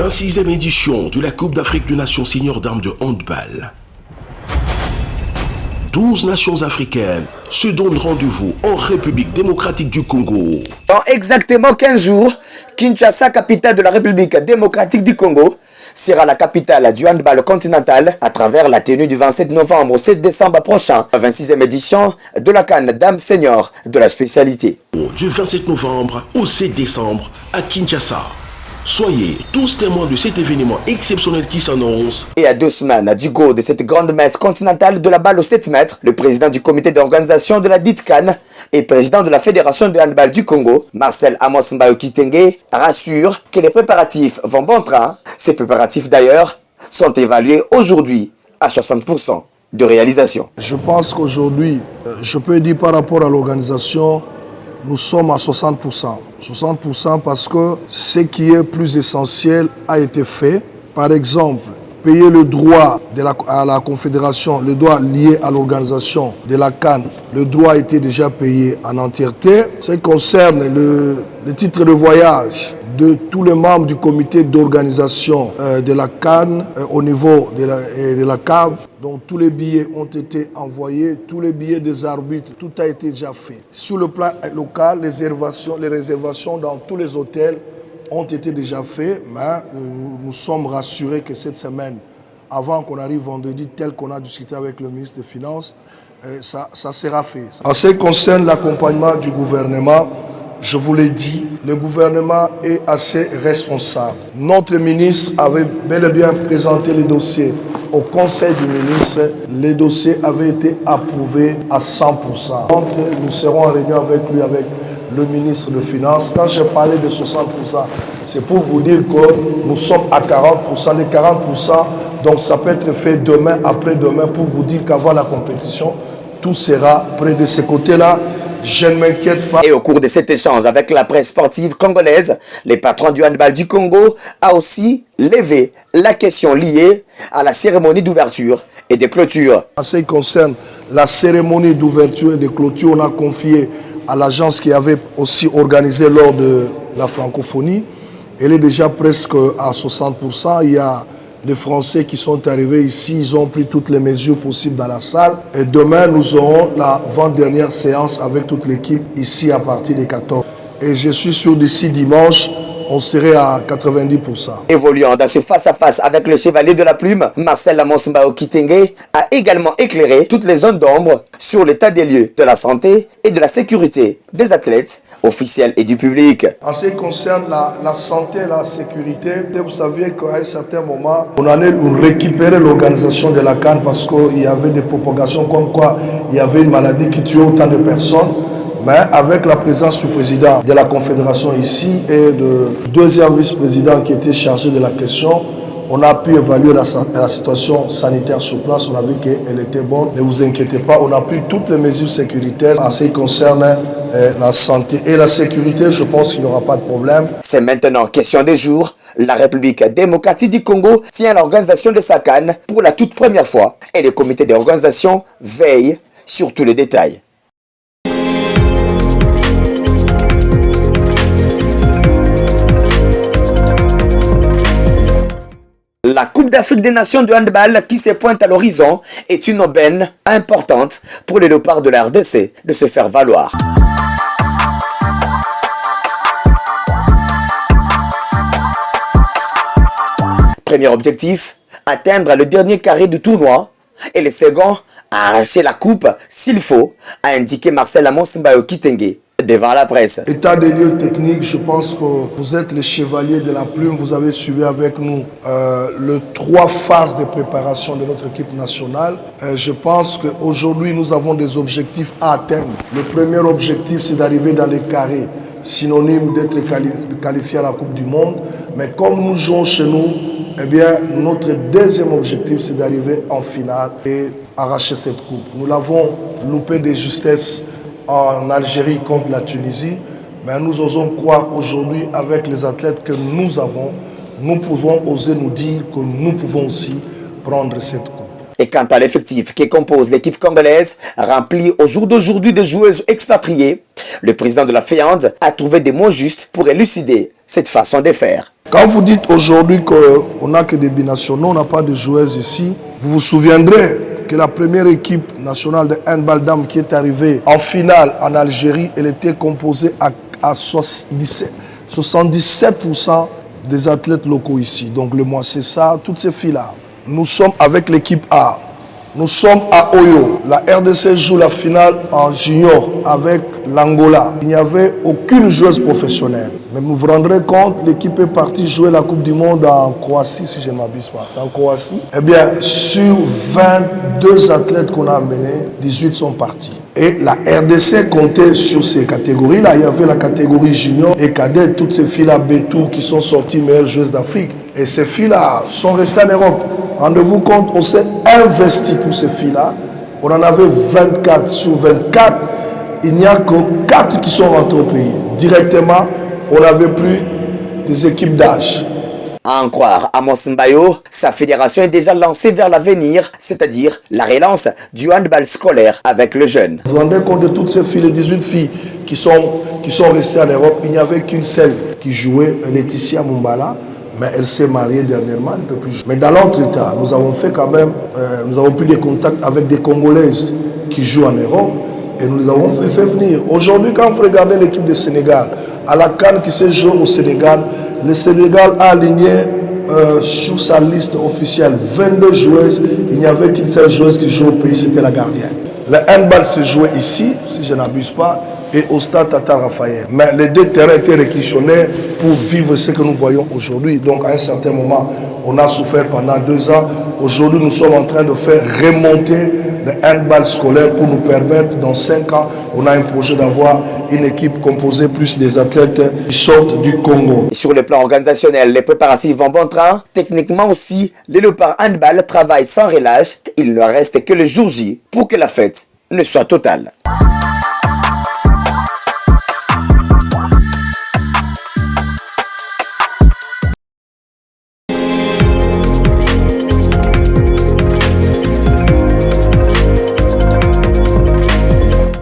26e édition de la Coupe d'Afrique des Nations senior d'armes de handball. 12 nations africaines se donnent rendez-vous en République démocratique du Congo. Dans exactement 15 jours, Kinshasa, capitale de la République démocratique du Congo, sera la capitale du handball continental à travers la tenue du 27 novembre au 7 décembre prochain, la 26e édition de la CAN Dames Senior de la spécialité. Du 27 novembre au 7 décembre à Kinshasa. Soyez tous témoins de cet événement exceptionnel qui s'annonce. Et à 2 semaines du go de cette grande messe continentale de la balle aux 7 mètres, le président du comité d'organisation de la dite CAN et président de la Fédération de handball du Congo, Marcel Amos Mbayo Kitenge, rassure que les préparatifs vont bon train. Ces préparatifs d'ailleurs sont évalués aujourd'hui à 60% de réalisation. Je pense qu'aujourd'hui, je peux dire par rapport à l'organisation, nous sommes à 60%. 60% parce que ce qui est plus essentiel a été fait. Par exemple, payer le droit à la confédération, le droit lié à l'organisation de la CAN, le droit a été déjà payé en entièreté. Ce qui concerne le titre de voyage de tous les membres du comité d'organisation de la CAN au niveau de la CAV. Donc tous les billets ont été envoyés, tous les billets des arbitres, tout a été déjà fait. Sur le plan local, les réservations dans tous les hôtels ont été déjà faites, mais nous sommes rassurés que cette semaine, avant qu'on arrive vendredi, tel qu'on a discuté avec le ministre des Finances, ça sera fait. En ce qui concerne l'accompagnement du gouvernement, je vous l'ai dit, le gouvernement est assez responsable. Notre ministre avait bel et bien présenté les dossiers au conseil du ministre. Les dossiers avaient été approuvés à 100%. Donc, nous serons en réunion avec lui, avec le ministre des Finances. Quand j'ai parlé de 60%, c'est pour vous dire que nous sommes à 40%. Les 40%, donc ça peut être fait demain, après-demain, pour vous dire qu'avant la compétition, tout sera près de ce côté-là. Je ne m'inquiète pas. Et au cours de cet échange avec la presse sportive congolaise, le patron du handball du Congo a aussi levé la question liée à la cérémonie d'ouverture et de clôture. En ce qui concerne la cérémonie d'ouverture et de clôture, on a confié à l'agence qui avait aussi organisé lors de la francophonie. Elle est déjà presque à 60%. Il y a les Français qui sont arrivés ici, ils ont pris toutes les mesures possibles dans la salle. Et demain, nous aurons la avant-dernière séance avec toute l'équipe ici à partir des 14. Et je suis sûr d'ici dimanche, on serait à 90%. Évoluant dans ce face-à-face avec le chevalier de la plume, Marcel Amos Mbayo Kitenge a également éclairé toutes les zones d'ombre sur l'état des lieux de la santé et de la sécurité des athlètes, officiels et du public. En ce qui concerne la santé et la sécurité, vous saviez qu'à un certain moment, on allait récupérer l'organisation de la CAN parce qu'il y avait des propagations comme quoi il y avait une maladie qui tuait autant de personnes. Mais avec la présence du président de la Confédération ici et du deuxième vice-président qui était chargé de la question, on a pu évaluer la situation sanitaire sur place. On a vu qu'elle était bonne. Ne vous inquiétez pas, on a pris toutes les mesures sécuritaires en ce qui concerne la santé et la sécurité. Je pense qu'il n'y aura pas de problème. C'est maintenant question des jours. La République démocratique du Congo tient l'organisation de sa CAN pour la toute première fois et le comité d'organisation veille sur tous les détails. La Coupe d'Afrique des Nations de handball qui se pointe à l'horizon est une aubaine importante pour les léopards de la RDC de se faire valoir. Premier objectif, atteindre le dernier carré du tournoi et le second, arracher la coupe s'il faut, a indiqué Marcel Amos Mbayo Kitenge devant la presse. État des lieux techniques, je pense que vous êtes les chevaliers de la plume. Vous avez suivi avec nous les 3 phases de préparation de notre équipe nationale. Je pense qu'aujourd'hui, nous avons des objectifs à atteindre. Le premier objectif, c'est d'arriver dans les carrés, synonyme d'être qualifié à la Coupe du Monde. Mais comme nous jouons chez nous, eh bien, notre deuxième objectif, c'est d'arriver en finale et arracher cette coupe. Nous l'avons loupé de justesse en Algérie contre la Tunisie, mais nous osons croire aujourd'hui avec les athlètes que nous avons, nous pouvons oser nous dire que nous pouvons aussi prendre cette coupe. Et quant à l'effectif qui compose l'équipe congolaise, remplie au jour d'aujourd'hui de joueuses expatriées, le président de la FEAND a trouvé des mots justes pour élucider cette façon de faire. Quand vous dites aujourd'hui qu'on n'a que des binationaux, on n'a pas de joueuses ici, vous vous souviendrez que la première équipe nationale de handball dames qui est arrivée en finale en Algérie, elle était composée à 77% des athlètes locaux ici. Donc le mois c'est ça, toutes ces filles-là. Nous sommes avec l'équipe A. Nous sommes à Oyo. La RDC joue la finale en junior avec l'Angola. Il n'y avait aucune joueuse professionnelle. Mais vous vous rendrez compte, l'équipe est partie jouer la Coupe du Monde en Croatie, si je ne m'abuse pas. C'est en Croatie. Eh bien, sur 22 athlètes qu'on a amenés, 18 sont partis. Et la RDC comptait sur ces catégories-là. Il y avait la catégorie junior et cadet, toutes ces filles-là, Bétou, qui sont sorties meilleures joueuses d'Afrique. Et ces filles-là sont restées en Europe. Rendez-vous compte, on s'est investi pour ces filles-là. On en avait 24 sur 24. Il n'y a que 4 qui sont rentrés au pays. Directement, on n'avait plus des équipes d'âge. À en croire Amos Mbayo, sa fédération est déjà lancée vers l'avenir, c'est-à-dire la relance du handball scolaire avec le jeune. Vous vous rendez compte de toutes ces filles, les 18 filles qui sont restées en Europe. Il n'y avait qu'une seule qui jouait, Laetitia Mumbala. Mais elle s'est mariée dernièrement, elle ne peut plus jouer. Mais dans l'entretemps, nous avons fait quand même, nous avons pris des contacts avec des Congolaises qui jouent en Europe et nous les avons fait venir. Aujourd'hui, quand vous regardez l'équipe du Sénégal, à la CAN qui s'est jouée au Sénégal, le Sénégal a aligné sur sa liste officielle 22 joueuses. Il n'y avait qu'une seule joueuse qui jouait au pays, c'était la gardienne. Le handball se jouait ici, si je n'abuse pas, et au stade Tata Raphaël. Mais les deux terrains étaient réquisitionnés pour vivre ce que nous voyons aujourd'hui. Donc à un certain moment, on a souffert pendant 2 ans. Aujourd'hui, nous sommes en train de faire remonter le handball scolaire pour nous permettre, dans 5 ans, on a un projet d'avoir une équipe composée plus des athlètes qui sortent du Congo. Et sur le plan organisationnel, les préparatifs vont bon train. Techniquement aussi, les léopards handball travaillent sans relâche. Il ne reste que le jour J pour que la fête ne soit totale.